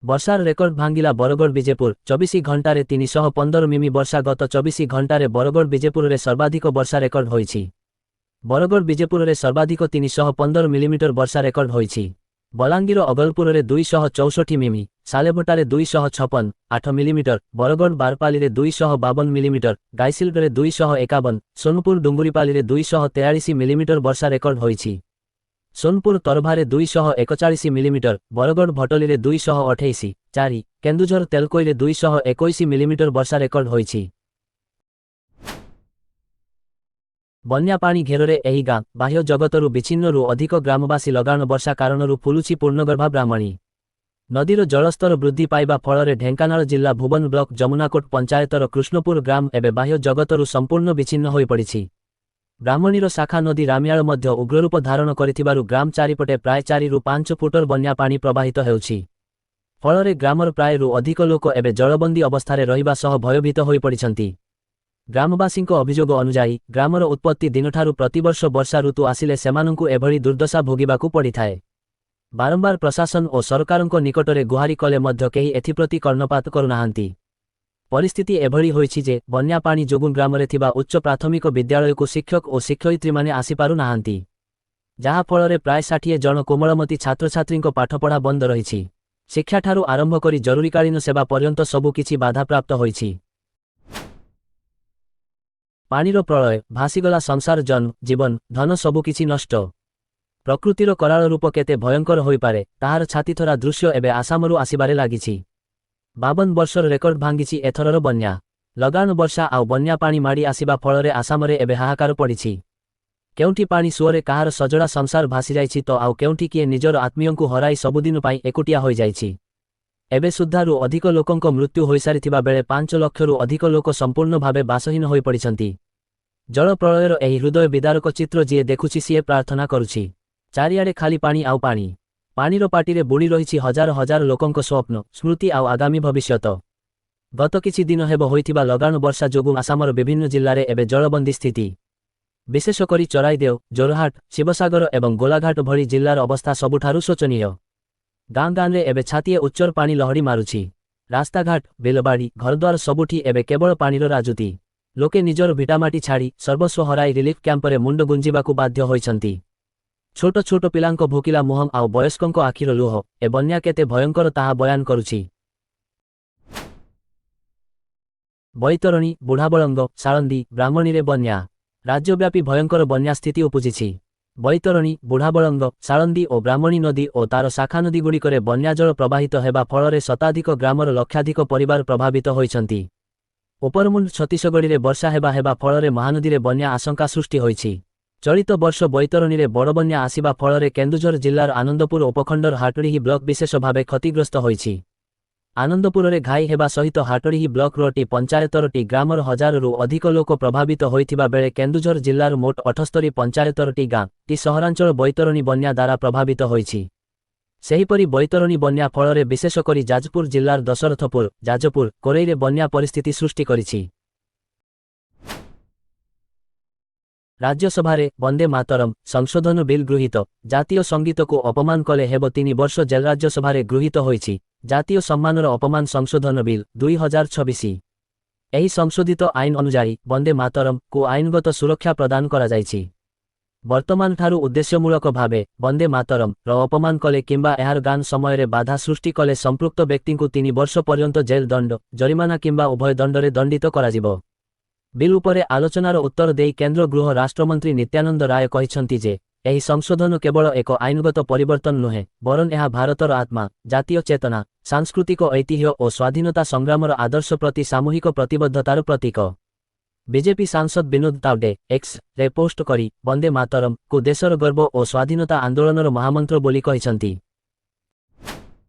ବର୍ଷାର ରେକର୍ଡ ଭାଙ୍ଗିଲା ବରଗଡ଼ ବିଜେପୁର 24 ଘଣ୍ଟାରେ 315 ମିମି ବର୍ଷା ଗତ 24 ଘଣ୍ଟାରେ ବରଗଡ଼ ବିଜେପୁରରେ ସର୍ବାଧିକ ବର୍ଷା ରେକର୍ଡ ହୋଇଛି। ବରଗଡ଼ ବିଜେପୁରରେ ସର୍ବାଧିକ 315 ମିଲିମିଟର ବର୍ଷା ରେକର୍ଡ ହୋଇଛି। ବଲାଙ୍ଗୀର ଅଗଲପୁରରେ 264 ମିମି, ସାଲେଭଟାରେ 256.8 ମିଲିମିଟର, ବରଗଡ଼ ବାରପାଲିରେ 252 ମିଲିମିଟର, ଗାଇସିଲଟରେ 251, ସୋନପୁର ଡୁଙ୍ଗୁରିପାଲିରେ 243 ମିଲିମିଟର ବର୍ଷା ରେକର୍ଡ ହୋଇଛି। ସୋନପୁର ତରଭାରେ 241 ମିଲିମିଟର, ବରଗଡ଼ ଭଟଲିରେ 228.4, କେନ୍ଦୁଝର ତେଲକୋଇରେ 221 ମିଲିମିଟର ବର୍ଷା ରେକର୍ଡ ହୋଇଛି। ବନ୍ୟା ପାଣି ଘେରରେ ଏହି ଗାଁ ବାହ୍ୟ ଜଗତରୁ ବିଚ୍ଛିନ୍ନରୁ ଅଧିକ ଗ୍ରାମବାସୀ ଲଗାଣ ବର୍ଷା କାରଣରୁ ଫୁଲୁଛି ପୂର୍ଣ୍ଣଗର୍ଭା ବ୍ରାହ୍ମଣୀ ନଦୀର ଜଳସ୍ତର ବୃଦ୍ଧି ପାଇବା ଫଳରେ ଢେଙ୍କାନାଳ ଜିଲ୍ଲା ଭୁବନ ବ୍ଲକ ଯମୁନାକୋଟ ପଞ୍ଚାୟତର କୃଷ୍ଣପୁର ଗ୍ରାମ ଏବେ ବାହ୍ୟ ଜଗତରୁ ସମ୍ପୂର୍ଣ୍ଣ ବିଚ୍ଛିନ୍ନ ହୋଇପଡ଼ିଛି। ବ୍ରାହ୍ମଣୀର ଶାଖା ନଦୀ ରାମିଆଳ ମଧ୍ୟ ଉଗ୍ରରୂପ ଧାରଣ କରିଥିବାରୁ ଗ୍ରାମ ଚାରିପଟେ ପ୍ରାୟ 4 ରୁ 5 ଫୁଟର ବନ୍ୟା ପାଣି ପ୍ରବାହିତ ହେଉଛି। ଫଳରେ ଗ୍ରାମର ପ୍ରାୟରୁ ଅଧିକ ଲୋକ ଏବେ ଜଳବନ୍ଦୀ ଅବସ୍ଥାରେ ରହିବା ସହ ଭୟଭୀତ ହୋଇପଡ଼ିଛନ୍ତି। ଗ୍ରାମବାସୀଙ୍କ ଅଭିଯୋଗ ଅନୁଯାୟୀ ଗ୍ରାମର ଉତ୍ପତ୍ତି ଦିନଠାରୁ ପ୍ରତିବର୍ଷ ବର୍ଷା ଋତୁ ଆସିଲେ ସେମାନଙ୍କୁ ଏଭଳି ଦୁର୍ଦ୍ଦଶା ଭୋଗିବାକୁ ପଡ଼ିଥାଏ। ବାରମ୍ବାର ପ୍ରଶାସନ ଓ ସରକାରଙ୍କ ନିକଟରେ ଗୁହାରି କଲେ ମଧ୍ୟ କେହି ଏଥିପ୍ରତି କର୍ଣ୍ଣପାତ କରୁନାହାନ୍ତି। ପରିସ୍ଥିତି ଏଭଳି ହୋଇଛି ଯେ ବନ୍ୟା ପାଣି ଯୋଗୁଁ ଗ୍ରାମରେ ଥିବା ଉଚ୍ଚ ପ୍ରାଥମିକ ବିଦ୍ୟାଳୟକୁ ଶିକ୍ଷକ ଓ ଶିକ୍ଷୟିତ୍ରୀମାନେ ଆସିପାରୁନାହାନ୍ତି, ଯାହାଫଳରେ ପ୍ରାୟ 60 ଜଣ କୋମଳମତି ଛାତ୍ରଛାତ୍ରୀଙ୍କ ପାଠପଢ଼ା ବନ୍ଦ ରହିଛି। ଶିକ୍ଷାଠାରୁ ଆରମ୍ଭ କରି ଜରୁରୀକାଳୀନ ସେବା ପର୍ଯ୍ୟନ୍ତ ସବୁକିଛି ବାଧାପ୍ରାପ୍ତ ହୋଇଛି। ପାଣିର ପ୍ରଳୟ ଭାସିଗଲା ସଂସାର, ଜୀବନ ଧନ ସବୁକିଛି ନଷ୍ଟ। ପ୍ରକୃତିର କରାଳ ରୂପ କେତେ ଭୟଙ୍କର ହୋଇପାରେ ତାହାର ଛାତିଥରା ଦୃଶ୍ୟ ଏବେ ଆସାମରୁ ଆସିବାରେ ଲାଗିଛି। 52 ବର୍ଷର ରେକର୍ଡ ଭାଙ୍ଗିଛି ଏଥରର ବନ୍ୟା। ଲଗାଣ ବର୍ଷା ଆଉ ବନ୍ୟା ପାଣି ମାଡ଼ି ଆସିବା ଫଳରେ ଆସାମରେ ଏବେ ହାହାକାର ପଡ଼ିଛି। କେଉଁଠି ପାଣି ସୁଅରେ କାହାର ସଜଡ଼ା ସଂସାର ଭାସିଯାଇଛି ତ ଆଉ କେଉଁଠି କିଏ ନିଜର ଆତ୍ମୀୟଙ୍କୁ ହରାଇ ସବୁଦିନ ପାଇଁ ଏକୁଟିଆ ହୋଇଯାଇଛି। ଏବେ ସୁଦ୍ଧାରୁ ଅଧିକ ଲୋକଙ୍କ ମୃତ୍ୟୁ ହୋଇସାରିଥିବା ବେଳେ 5 ଲକ୍ଷରୁ ଅଧିକ ଲୋକ ସମ୍ପୂର୍ଣ୍ଣ ଭାବେ ବାସହୀନ ହୋଇପଡ଼ିଛନ୍ତି। ଜଳ ପ୍ରଳୟର ଏହି ହୃଦୟ ବିଦାରକ ଚିତ୍ର ଯିଏ ଦେଖୁଛି ସିଏ ପ୍ରାର୍ଥନା କରୁଛି। ଚାରିଆଡ଼େ ଖାଲି ପାଣି ଆଉ ପାଣି। ପାଣିର ପାଟିରେ ବୁଡ଼ି ରହିଛି ହଜାର ହଜାର ଲୋକଙ୍କ ସ୍ୱପ୍ନ, ସ୍ମୃତି ଆଉ ଆଗାମୀ ଭବିଷ୍ୟତ। ଗତ କିଛି ଦିନ ହେବ ହୋଇଥିବା ଲଗାଣ ବର୍ଷା ଯୋଗୁଁ ଆସାମର ବିଭିନ୍ନ ଜିଲ୍ଲାରେ ଏବେ ଜଳବନ୍ଦୀ ସ୍ଥିତି। ବିଶେଷ କରି ଚରାଇଦେଓ, ଜୋରହାଟ, ଶିବସାଗର ଏବଂ ଗୋଲାଘାଟ ଭଳି ଜିଲ୍ଲାର ଅବସ୍ଥା ସବୁଠାରୁ ଶୋଚନୀୟ। ଗାଁ ଗାଁରେ ଏବେ ଛାତିଏ ଉଚ୍ଚର ପାଣି ଲହଡ଼ି ମାରୁଛି। ରାସ୍ତାଘାଟ, ବିଲବାଡ଼ି, ଘରଦ୍ୱାର ସବୁଠି ଏବେ କେବଳ ପାଣିର ରାଜୁତି। ଲୋକେ ନିଜର ଭିଟାମାଟି ଛାଡ଼ି ସର୍ବସ୍ୱ ହରାଇ ରିଲିଫ କ୍ୟାମ୍ପରେ ମୁଣ୍ଡ ଗୁଞ୍ଜିବାକୁ ବାଧ୍ୟ ହୋଇଛନ୍ତି। ଛୋଟ ଛୋଟ ପିଲାଙ୍କ ଭୋକିଲା ମୁହଁ ଆଉ ବୟସ୍କଙ୍କ ଆଖିର ଲୁହ ଏ ବନ୍ୟା କେତେ ଭୟଙ୍କର ତାହା ବୟାନ କରୁଛି। ବୈତରଣୀ, ବୁଢ଼ାବଳଙ୍ଗ, ସାଳନ୍ଦୀ, ବ୍ରାହ୍ମଣୀରେ ବନ୍ୟା। ରାଜ୍ୟବ୍ୟାପୀ ଭୟଙ୍କର ବନ୍ୟା ସ୍ଥିତି ଉପୁଜିଛି। ବୈତରଣୀ, ବୁଢ଼ାବଳଙ୍ଗ, ସାଳନ୍ଦୀ ଓ ବ୍ରାହ୍ମଣୀ ନଦୀ ଓ ତାର ଶାଖା ନଦୀଗୁଡ଼ିକରେ ବନ୍ୟାଜଳ ପ୍ରବାହିତ ହେବା ଫଳରେ ଶତାଧିକ ଗ୍ରାମର ଲକ୍ଷାଧିକ ପରିବାର ପ୍ରଭାବିତ ହୋଇଛନ୍ତି। ଉପରମୁଣ୍ଡ ଛତିଶଗଡ଼ରେ ବର୍ଷା ହେବା ଫଳରେ ମହାନଦୀରେ ବନ୍ୟା ଆଶଙ୍କା ସୃଷ୍ଟି ହୋଇଛି। ଚଳିତ ବର୍ଷ ବୈତରଣୀରେ ବଡ଼ ବନ୍ୟା ଆସିବା ଫଳରେ କେନ୍ଦୁଝର ଜିଲ୍ଲାର ଆନନ୍ଦପୁର ଉପଖଣ୍ଡର ହାଟଡ଼ିହି ବ୍ଲକ ବିଶେଷ ଭାବେ କ୍ଷତିଗ୍ରସ୍ତ ହୋଇଛି। ଆନନ୍ଦପୁରରେ ଘାଇ ହେବା ସହିତ ହାଟଡ଼ିହି ବ୍ଲକର ଟି ପଞ୍ଚାୟତର ଟି ଗ୍ରାମର ହଜାରରୁ ଅଧିକ ଲୋକ ପ୍ରଭାବିତ ହୋଇଥିବା ବେଳେ କେନ୍ଦୁଝର ଜିଲ୍ଲାର ମୋଟ 78 ପଞ୍ଚାୟତର ଟି ଗାଁ, ଟି ସହରାଞ୍ଚଳ ବୈତରଣୀ ବନ୍ୟା ଦ୍ୱାରା ପ୍ରଭାବିତ ହୋଇଛି। ସେହିପରି ବୈତରଣୀ ବନ୍ୟା ଫଳରେ ବିଶେଷ କରି ଯାଜପୁର ଜିଲ୍ଲାର ଦଶରଥପୁର, ଯାଜପୁର, କୋରେଇରେ ବନ୍ୟା ପରିସ୍ଥିତି ସୃଷ୍ଟି କରିଛି। ରାଜ୍ୟସଭାରେ ବନ୍ଦେ ମାତରମ୍ ସଂଶୋଧନ ବିଲ୍ ଗୃହୀତ। ଜାତୀୟ ସଙ୍ଗୀତକୁ ଅପମାନ କଲେ ହେବ 3 ବର୍ଷ ଜେଲ୍। ରାଜ୍ୟସଭାରେ ଗୃହୀତ ହୋଇଛି ଜାତୀୟ ସମ୍ମାନର ଅପମାନ ସଂଶୋଧନ ବିଲ୍ 2026। ଏହି ସଂଶୋଧିତ ଆଇନ ଅନୁଯାୟୀ ବନ୍ଦେ ମାତରମ୍କୁ ଆଇନଗତ ସୁରକ୍ଷା ପ୍ରଦାନ କରାଯାଇଛି। ବର୍ତ୍ତମାନଠାରୁ ଉଦ୍ଦେଶ୍ୟମୂଳକ ଭାବେ ବନ୍ଦେ ମାତରମ୍ର ଅପମାନ କଲେ କିମ୍ବା ଏହାର ଗାନ ସମୟରେ ବାଧା ସୃଷ୍ଟି କଲେ ସମ୍ପୃକ୍ତ ବ୍ୟକ୍ତିଙ୍କୁ 3 ବର୍ଷ ପର୍ଯ୍ୟନ୍ତ ଜେଲ୍ ଦଣ୍ଡ, ଜରିମାନା କିମ୍ବା ଉଭୟ ଦଣ୍ଡରେ ଦଣ୍ଡିତ କରାଯିବ। ବିଲ୍ ଉପରେ ଆଲୋଚନାର ଉତ୍ତର ଦେଇ କେନ୍ଦ୍ର ଗୃହ ରାଷ୍ଟ୍ରମନ୍ତ୍ରୀ ନିତ୍ୟାନନ୍ଦ ରାୟ କହିଛନ୍ତି ଯେ ଏହି ସଂଶୋଧନ କେବଳ ଏକ ଆଇନଗତ ପରିବର୍ତ୍ତନ ନୁହେଁ, ବରଂ ଏହା ଭାରତର ଆତ୍ମା, ଜାତୀୟ ଚେତନା, ସାଂସ୍କୃତିକ ଐତିହ୍ୟ ଓ ସ୍ୱାଧୀନତା ସଂଗ୍ରାମର ଆଦର୍ଶ ପ୍ରତି ସାମୂହିକ ପ୍ରତିବଦ୍ଧତାର ପ୍ରତୀକ। ବିଜେପି ସାଂସଦ ବିନୋଦ ତାୱଡେ ଏକ୍ସରେ ପୋଷ୍ଟ କରି ବନ୍ଦେ ମାତରମ୍କୁ ଦେଶର ଗର୍ବ ଓ ସ୍ୱାଧୀନତା ଆନ୍ଦୋଳନର ମହାମନ୍ତ୍ର ବୋଲି କହିଛନ୍ତି।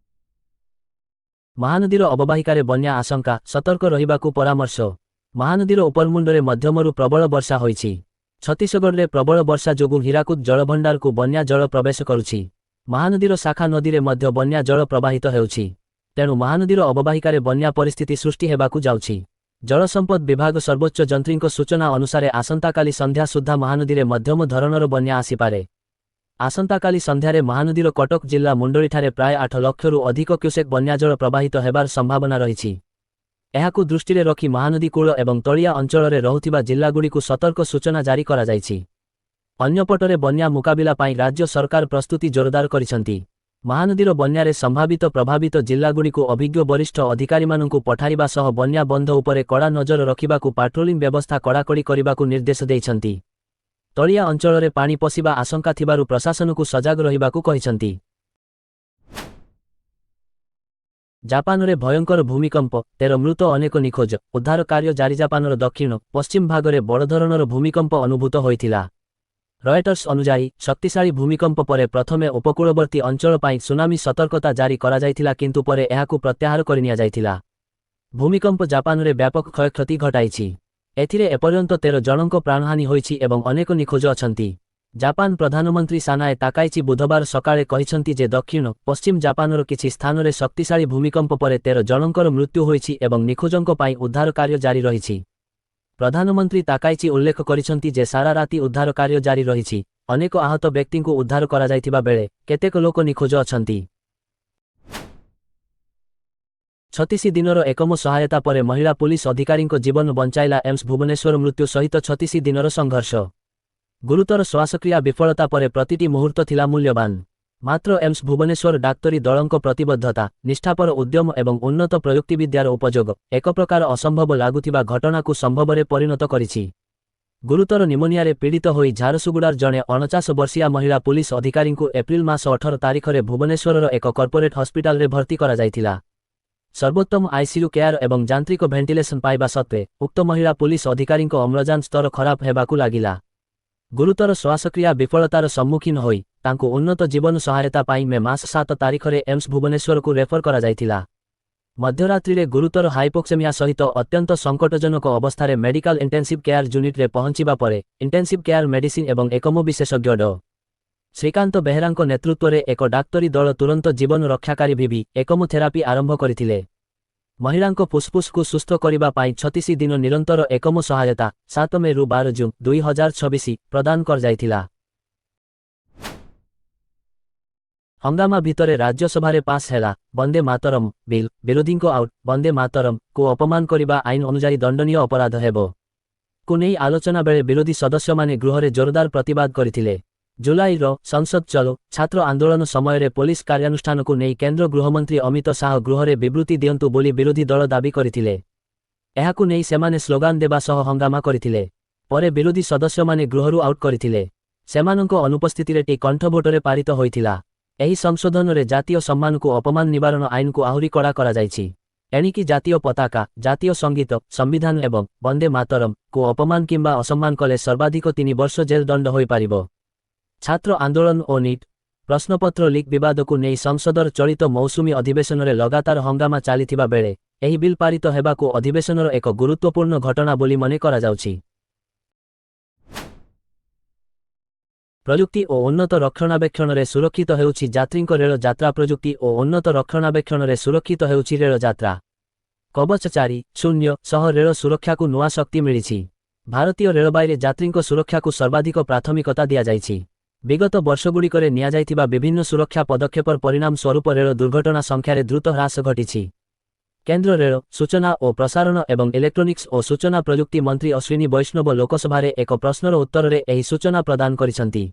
ମହାନଦୀର ଅବବାହିକାରେ ବନ୍ୟା ଆଶଙ୍କା, ସତର୍କ ରହିବାକୁ ପରାମର୍ଶ। ମହାନଦୀର ଉପରମୁଣ୍ଡରେ ମଧ୍ୟମରୁ ପ୍ରବଳ ବର୍ଷା ହୋଇଛି। ଛତିଶଗଡ଼ରେ ପ୍ରବଳ ବର୍ଷା ଯୋଗୁଁ ହୀରାକୁଦ ଜଳଭଣ୍ଡାରକୁ ବନ୍ୟା ଜଳ ପ୍ରବେଶ କରୁଛି। ମହାନଦୀର ଶାଖା ନଦୀରେ ମଧ୍ୟ ବନ୍ୟା ଜଳ ପ୍ରବାହିତ ହେଉଛି। ତେଣୁ ମହାନଦୀର ଅବବାହିକାରେ ବନ୍ୟା ପରିସ୍ଥିତି ସୃଷ୍ଟି ହେବାକୁ ଯାଉଛି। ଜଳସମ୍ପଦ ବିଭାଗ ସର୍ବୋଚ୍ଚ ଯନ୍ତ୍ରୀଙ୍କ ସୂଚନା ଅନୁସାରେ ଆସନ୍ତାକାଲି ସନ୍ଧ୍ୟା ସୁଦ୍ଧା ମହାନଦୀରେ ମଧ୍ୟମ ଧରଣର ବନ୍ୟା ଆସିପାରେ। ଆସନ୍ତାକାଲି ସନ୍ଧ୍ୟାରେ ମହାନଦୀର କଟକ ଜିଲ୍ଲା ମୁଣ୍ଡଳିଠାରେ ପ୍ରାୟ 8 ଲକ୍ଷରୁ ଅଧିକ କ୍ୟୁସେକ୍ ବନ୍ୟାଜଳ ପ୍ରବାହିତ ହେବାର ସମ୍ଭାବନା ରହିଛି। ଏହାକୁ ଦୃଷ୍ଟିରେ ରଖି ମହାନଦୀ କୂଳ ଏବଂ ତଳିଆ ଅଞ୍ଚଳରେ ରହୁଥିବା ଜିଲ୍ଲାଗୁଡ଼ିକୁ ସତର୍କ ସୂଚନା ଜାରି କରାଯାଇଛି। ଅନ୍ୟପଟରେ ବନ୍ୟା ମୁକାବିଲା ପାଇଁ ରାଜ୍ୟ ସରକାର ପ୍ରସ୍ତୁତି ଜୋରଦାର କରିଛନ୍ତି। ମହାନଦୀର ବନ୍ୟାରେ ସମ୍ଭାବିତ ପ୍ରଭାବିତ ଜିଲ୍ଲାଗୁଡ଼ିକୁ ଅଭିଜ୍ଞ ବରିଷ୍ଠ ଅଧିକାରୀମାନଙ୍କୁ ପଠାଇବା ସହ ବନ୍ୟା ବନ୍ଧ ଉପରେ କଡ଼ା ନଜର ରଖିବାକୁ ପାଟ୍ରୋଲିଂ ବ୍ୟବସ୍ଥା କଡ଼ାକଡ଼ି କରିବାକୁ ନିର୍ଦ୍ଦେଶ ଦେଇଛନ୍ତି। ତଳିଆ ଅଞ୍ଚଳରେ ପାଣି ପଶିବା ଆଶଙ୍କା ଥିବାରୁ ପ୍ରଶାସନକୁ ସଜାଗ ରହିବାକୁ କହିଛନ୍ତି। ଜାପାନରେ ଭୟଙ୍କର ଭୂମିକମ୍ପ, 13 ମୃତ, ଅନେକ ନିଖୋଜ, ଉଦ୍ଧାର କାର୍ଯ୍ୟ ଜାରି। ଜାପାନର ଦକ୍ଷିଣ ପଶ୍ଚିମ ଭାଗରେ ବଡ଼ ଧରଣର ଭୂମିକମ୍ପ ଅନୁଭୂତ ହୋଇଥିଲା। ରୟଟର୍ସ ଅନୁଯାୟୀ ଶକ୍ତିଶାଳୀ ଭୂମିକମ୍ପ ପରେ ପ୍ରଥମେ ଉପକୂଳବର୍ତ୍ତୀ ଅଞ୍ଚଳ ପାଇଁ ସୁନାମି ସତର୍କତା ଜାରି କରାଯାଇଥିଲା, କିନ୍ତୁ ପରେ ଏହାକୁ ପ୍ରତ୍ୟାହାର କରିନିଆଯାଇଥିଲା। ଭୂମିକମ୍ପ ଜାପାନରେ ବ୍ୟାପକ କ୍ଷୟକ୍ଷତି ଘଟାଇଛି। ଏଥିରେ ଏପର୍ଯ୍ୟନ୍ତ 13 ଜଣଙ୍କ ପ୍ରାଣହାନି ହୋଇଛି ଏବଂ ଅନେକ ନିଖୋଜ ଅଛନ୍ତି। ଜାପାନ ପ୍ରଧାନମନ୍ତ୍ରୀ ସାନାଏ ତାକାଇଚି ବୁଧବାର ସକାଳେ କହିଛନ୍ତି ଯେ ଦକ୍ଷିଣ ପଶ୍ଚିମ ଜାପାନର କିଛି ସ୍ଥାନରେ ଶକ୍ତିଶାଳୀ ଭୂମିକମ୍ପ ପରେ 13 ଜଣଙ୍କର ମୃତ୍ୟୁ ହୋଇଛି ଏବଂ ନିଖୋଜଙ୍କ ପାଇଁ ଉଦ୍ଧାର କାର୍ଯ୍ୟ ଜାରି ରହିଛି। ପ୍ରଧାନମନ୍ତ୍ରୀ ତାକାଇଚି ଉଲ୍ଲେଖ କରିଛନ୍ତି ଯେ ସାରା ରାତି ଉଦ୍ଧାର କାର୍ଯ୍ୟ ଜାରି ରହିଛି। ଅନେକ ଆହତ ବ୍ୟକ୍ତିଙ୍କୁ ଉଦ୍ଧାର କରାଯାଇଥିବା ବେଳେ କେତେକ ଲୋକ ନିଖୋଜ ଅଛନ୍ତି। 36 ଦିନର ଏକମ ସହାୟତା ପରେ ମହିଳା ପୁଲିସ ଅଧିକାରୀଙ୍କ ଜୀବନ ବଞ୍ଚାଇଲା ଏମ୍ସ ଭୁବନେଶ୍ୱର। ମୃତ୍ୟୁ ସହିତ 36 ଦିନର ସଂଘର୍ଷ। ଗୁରୁତର ଶ୍ୱାସକ୍ରିୟା ବିଫଳତା ପରେ ପ୍ରତିଟି ମୁହୂର୍ତ୍ତ ଥିଲା ମୂଲ୍ୟବାନ। ମାତ୍ର ଏମ୍ସ ଭୁବନେଶ୍ୱର ଡାକ୍ତରୀ ଦଳଙ୍କ ପ୍ରତିବଦ୍ଧତା, ନିଷ୍ଠାପର ଉଦ୍ୟମ ଏବଂ ଉନ୍ନତ ପ୍ରଯୁକ୍ତିବିଦ୍ୟାର ଉପଯୋଗ ଏକ ପ୍ରକାର ଅସମ୍ଭବ ଲାଗୁଥିବା ଘଟଣାକୁ ସମ୍ଭବରେ ପରିଣତ କରିଛି। ଗୁରୁତର ନିମୋନିଆରେ ପୀଡ଼ିତ ହୋଇ ଝାରସୁଗୁଡ଼ାର ଜଣେ 49 ବର୍ଷୀୟା ମହିଳା ପୁଲିସ ଅଧିକାରୀଙ୍କୁ ଏପ୍ରିଲ ମାସ 18 ତାରିଖରେ ଭୁବନେଶ୍ୱରର ଏକ କର୍ପୋରେଟ୍ ହସ୍ପିଟାଲରେ ଭର୍ତ୍ତି କରାଯାଇଥିଲା। ସର୍ବୋତ୍ତମ ଆଇସିୟୁ କେୟାର ଏବଂ ଯାନ୍ତ୍ରିକ ଭେଣ୍ଟିଲେସନ ପାଇବା ସତ୍ତ୍ୱେ ଉକ୍ତ ମହିଳା ପୁଲିସ ଅଧିକାରୀଙ୍କ ଅମ୍ଳଜାନ ସ୍ତର ଖରାପ ହେବାକୁ ଲାଗିଲା। ଗୁରୁତର ଶ୍ୱାସକ୍ରିୟା ବିଫଳତାର ସମ୍ମୁଖୀନ ହୋଇ ତାଙ୍କୁ ଉନ୍ନତ ଜୀବନ ସହାୟତା ପାଇଁ ମେ ମାସ 7 ତାରିଖରେ ଏମ୍ସ ଭୁବନେଶ୍ୱରକୁ ରେଫର କରାଯାଇଥିଲା। ମଧ୍ୟରାତ୍ରିରେ ଗୁରୁତର ହାଇପୋକ୍ସେମିଆ ସହିତ ଅତ୍ୟନ୍ତ ସଙ୍କଟଜନକ ଅବସ୍ଥାରେ ମେଡିକାଲ ଇଣ୍ଟେନ୍ସିଭ୍ କେୟାର ୟୁନିଟ୍ରେ ପହଞ୍ଚିବା ପରେ ଇଣ୍ଟେନ୍ସିଭ୍ କେୟାର ମେଡିସିନ ଏବଂ ଏକମ ବିଶେଷଜ୍ଞ ଡ. ଶ୍ରୀକାନ୍ତ ବେହେରାଙ୍କ ନେତୃତ୍ୱରେ ଏକ ଡାକ୍ତରୀ ଦଳ ତୁରନ୍ତ ଜୀବନ ରକ୍ଷାକାରୀ ଭିଭି ଏକମ ଥେରାପି ଆରମ୍ଭ କରିଥିଲେ। ମହିଳାଙ୍କ ଫୁସ୍ଫୁସ୍କୁ ସୁସ୍ଥ କରିବା ପାଇଁ 36 ଦିନ ନିରନ୍ତର ଏକମ ସହାୟତା 7 ମେରୁ 12 ଜୁନ୍ 2026 ପ୍ରଦାନ କରାଯାଇଥିଲା। ହଙ୍ଗାମା ଭିତରେ ରାଜ୍ୟସଭାରେ ପାସ୍ ହେଲା ବନ୍ଦେ ମାତରମ୍ ବିଲ୍। ବିରୋଧୀଙ୍କ ଆଉଟ୍। ବନ୍ଦେ ମାତରମ୍କୁ ଅପମାନ କରିବା ଆଇନ ଅନୁଯାୟୀ ଦଣ୍ଡନୀୟ ଅପରାଧ ହେବ କୁ ନେଇ ଆଲୋଚନା ବେଳେ ବିରୋଧୀ ସଦସ୍ୟମାନେ ଗୃହରେ ଜୋରଦାର ପ୍ରତିବାଦ କରିଥିଲେ। ଜୁଲାଇର ସଂସଦ ଚଲୋ ଛାତ୍ର ଆନ୍ଦୋଳନ ସମୟରେ ପୋଲିସ କାର୍ଯ୍ୟାନୁଷ୍ଠାନକୁ ନେଇ କେନ୍ଦ୍ର ଗୃହମନ୍ତ୍ରୀ ଅମିତ ଶାହ ଗୃହରେ ବିବୃତ୍ତି ଦିଅନ୍ତୁ ବୋଲି ବିରୋଧୀ ଦଳ ଦାବି କରିଥିଲେ। ଏହାକୁ ନେଇ ସେମାନେ ସ୍ଲୋଗାନ ଦେବା ସହ ହଙ୍ଗାମା କରିଥିଲେ। ପରେ ବିରୋଧୀ ସଦସ୍ୟମାନେ ଗୃହରୁ ଆଉଟ୍ କରିଥିଲେ। ସେମାନଙ୍କ ଅନୁପସ୍ଥିତିରେ ଟି କଣ୍ଠଭୋଟରେ ପାରିତ ହୋଇଥିଲା। ଏହି ସଂଶୋଧନରେ ଜାତୀୟ ସମ୍ମାନକୁ ଅପମାନ ନିବାରଣ ଆଇନକୁ ଆହୁରି କଡ଼ା କରାଯାଇଛି। ଏଣିକି ଜାତୀୟ ପତାକା, ଜାତୀୟ ସଙ୍ଗୀତ, ସମ୍ବିଧାନ ଏବଂ ବନ୍ଦେ ମାତରମ୍କୁ ଅପମାନ କିମ୍ବା ଅସମ୍ମାନ କଲେ ସର୍ବାଧିକ 3 ବର୍ଷ ଜେଲ୍ ଦଣ୍ଡ ହୋଇପାରିବ। ଛାତ୍ର ଆନ୍ଦୋଳନ ଓ ନିଟ୍ ପ୍ରଶ୍ନପତ୍ର ଲିକ୍ ବିବାଦକୁ ନେଇ ସଂସଦର ଚଳିତ ମୌସୁମୀ ଅଧିବେଶନରେ ଲଗାତାର ହଙ୍ଗାମା ଚାଲିଥିବା ବେଳେ ଏହି ବିଲ୍ ପାରିତ ହେବାକୁ ଅଧିବେଶନର ଏକ ଗୁରୁତ୍ୱପୂର୍ଣ୍ଣ ଘଟଣା ବୋଲି ମନେ କରାଯାଉଛି। ପ୍ରଯୁକ୍ତି ଓ ଉନ୍ନତ ରକ୍ଷଣାବେକ୍ଷଣରେ ସୁରକ୍ଷିତ ହେଉଛି ଯାତ୍ରୀଙ୍କ ରେଳ ଯାତ୍ରା। ପ୍ରଯୁକ୍ତି ଓ ଉନ୍ନତ ରକ୍ଷଣାବେକ୍ଷଣରେ ସୁରକ୍ଷିତ ହେଉଛି ରେଳ ଯାତ୍ରା। କବଚ 4.0 ସହ ରେଳ ସୁରକ୍ଷାକୁ ନୂଆ ଶକ୍ତି ମିଳିଛି। ଭାରତୀୟ ରେଳବାଇରେ ଯାତ୍ରୀଙ୍କ ସୁରକ୍ଷାକୁ ସର୍ବାଧିକ ପ୍ରାଥମିକତା ଦିଆଯାଇଛି। ବିଗତ ବର୍ଷଗୁଡ଼ିକରେ ନିଆଯାଇଥିବା ବିଭିନ୍ନ ସୁରକ୍ଷା ପଦକ୍ଷେପର ପରିଣାମ ସ୍ୱରୂପ ରେଳ ଦୁର୍ଘଟଣା ସଂଖ୍ୟାରେ ଦ୍ରୁତ ହ୍ରାସ ଘଟିଛି। କେନ୍ଦ୍ର ରେଳ, ସୂଚନା ଓ ପ୍ରସାରଣ ଏବଂ ଇଲେକ୍ଟ୍ରୋନିକ୍ସ ଓ ସୂଚନା ପ୍ରଯୁକ୍ତି ମନ୍ତ୍ରୀ ଅଶ୍ୱିନୀ ବୈଷ୍ଣବ ଲୋକସଭାରେ ଏକ ପ୍ରଶ୍ନର ଉତ୍ତରରେ ଏହି ସୂଚନା ପ୍ରଦାନ କରିଛନ୍ତି।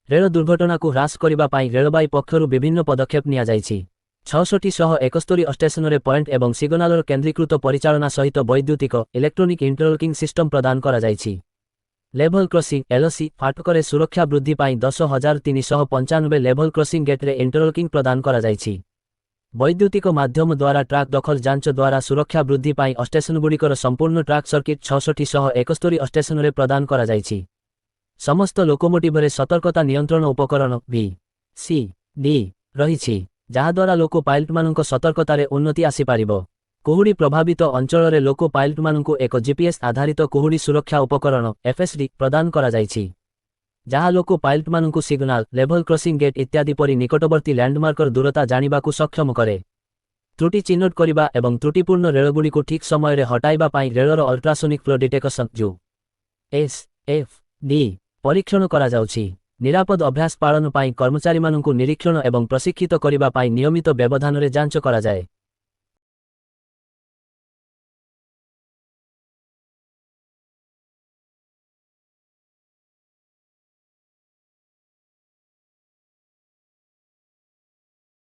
ରେଳ ଦୁର୍ଘଟଣାକୁ ହ୍ରାସ କରିବା ପାଇଁ ରେଳବାଇ ପକ୍ଷରୁ ବିଭିନ୍ନ ପଦକ୍ଷେପ ନିଆଯାଇଛି। 671 ଷ୍ଟେସନରେ ପଏଣ୍ଟ ଏବଂ ସିଗ୍ନାଲର କେନ୍ଦ୍ରୀକୃତ ପରିଚାଳନା ସହିତ ବୈଦ୍ୟୁତିକ ଇଲେକ୍ଟ୍ରୋନିକ୍ ଇଣ୍ଟରଲକିଂ ସିଷ୍ଟମ ପ୍ରଦାନ କରାଯାଇଛି। ଲେଭଲ କ୍ରସିଂ ଏଲ୍ସି ଫାଟକରେ ସୁରକ୍ଷା ବୃଦ୍ଧି ପାଇଁ 10,395 ଲେଭଲ କ୍ରସିଂ ଗେଟ୍ରେ ଇଣ୍ଟରଲକିଂ ପ୍ରଦାନ କରାଯାଇଛି। ବୈଦ୍ୟୁତିକ ମାଧ୍ୟମ ଦ୍ୱାରା ଟ୍ରାକ୍ ଦଖଲ ଯାଞ୍ଚ ଦ୍ୱାରା ସୁରକ୍ଷା ବୃଦ୍ଧି ପାଇଁ ଷ୍ଟେସନଗୁଡ଼ିକର ସମ୍ପୂର୍ଣ୍ଣ ଟ୍ରାକ୍ ସର୍କିଟ୍ 671 ଷ୍ଟେସନରେ ପ୍ରଦାନ କରାଯାଇଛି। ସମସ୍ତ ଲୋକୋମୋଟିଭରେ ସତର୍କତା ନିୟନ୍ତ୍ରଣ ଉପକରଣ VCD ରହିଛି, ଯାହାଦ୍ୱାରା ଲୋକୋ ପାଇଲଟମାନଙ୍କ ସତର୍କତାରେ ଉନ୍ନତି ଆସିପାରିବ। କୁହୁଡ଼ି ପ୍ରଭାବିତ ଅଞ୍ଚଳରେ ଲୋକୋ ପାଇଲଟମାନଙ୍କୁ ଏକ GPS ଆଧାରିତ କୁହୁଡ଼ି ସୁରକ୍ଷା ଉପକରଣ FSD ପ୍ରଦାନ କରାଯାଇଛି, ଯାହା ଲୋକୋ ପାଇଲଟମାନଙ୍କୁ ସିଗ୍ନାଲ, ଲେଭଲ କ୍ରସିଂ ଗେଟ୍ ଇତ୍ୟାଦି ପରି ନିକଟବର୍ତ୍ତୀ ଲ୍ୟାଣ୍ଡମାର୍କର ଦୂରତା ଜାଣିବାକୁ ସକ୍ଷମ କରେ। ତ୍ରୁଟି ଚିହ୍ନଟ କରିବା ଏବଂ ତ୍ରୁଟିପୂର୍ଣ୍ଣ ରେଳଗୁଡ଼ିକୁ ଠିକ୍ ସମୟରେ ହଟାଇବା ପାଇଁ ରେଳର ଅଲ୍ଟ୍ରାସୋନିକ୍ ଫ୍ଲୋ ଡିଟେକ୍ସନ USFD ପରୀକ୍ଷଣ କରାଯାଉଛି। ନିରାପଦ ଅଭ୍ୟାସ ପାଳନ ପାଇଁ କର୍ମଚାରୀମାନଙ୍କୁ ନିରୀକ୍ଷଣ ଏବଂ ପ୍ରଶିକ୍ଷିତ କରିବା ପାଇଁ ନିୟମିତ ବ୍ୟବଧାନରେ ଯାଞ୍ଚ କରାଯାଏ।